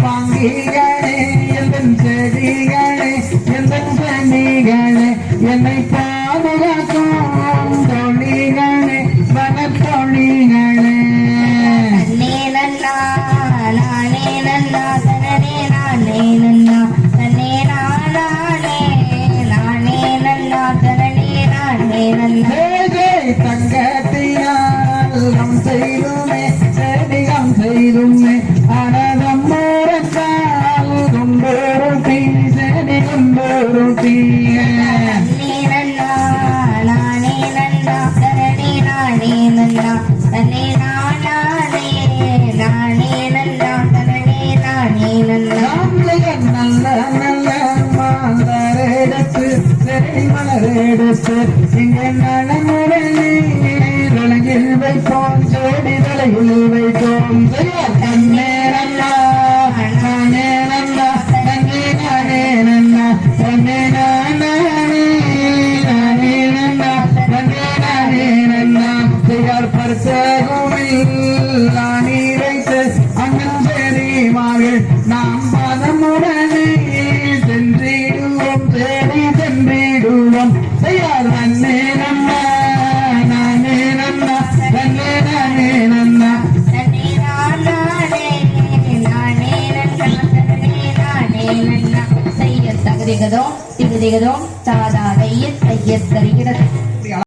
பாங்கிகளே எந்தன் செடிகளே எந்தன் கனிகளே என்னை பாதுகாக்கும் தொழிகளே வனத்தொழிகளே நன்னே நன்னா நானே நன்னா தனனே நானே நன்னா தன்னே நானே நானே நன்னா தனனே நானே நன்னா தங்கத்தினால் கம் செய்துமே செடிகம் செய்துமே அனதம் மூரத்தால் கும்பொருட்டி செடி கும்பொருட்டி நன்னே நன்னா நானே நன்னா தனனே நானே நன்னா தன்னே நானே நானே நன்னா தனனே நானே நன்னா நல்ல நல்ல மாந்தரெடுத்து செடி மலரெடுத்து இங்கே நலமுடனே தலையில் வைப்போம் செடி தலையில் வைப்போம் தன்னே நன்னா நானே நன்னா தன்னே நானே நன்னா தன்னே நானே நானே நன்னா தன்னே நானே நன்னா செய்யார் பரிசகுமில் நானி வைத்து அண்ணன் பெரியமார்கள் நாம் பதமுடனே சென்றிடுவோம் தேடி சென்றிடுவோம் செய்யார் நன்னே நன்னா நானே நன்னா நன்னே நானே நன்னா தன்னே நானே நானே நன்னா தன்னே நானே நன்னா செய்ய தகுதிகதோ திகுதிகதோ சாதா தைய தைய தருகிறது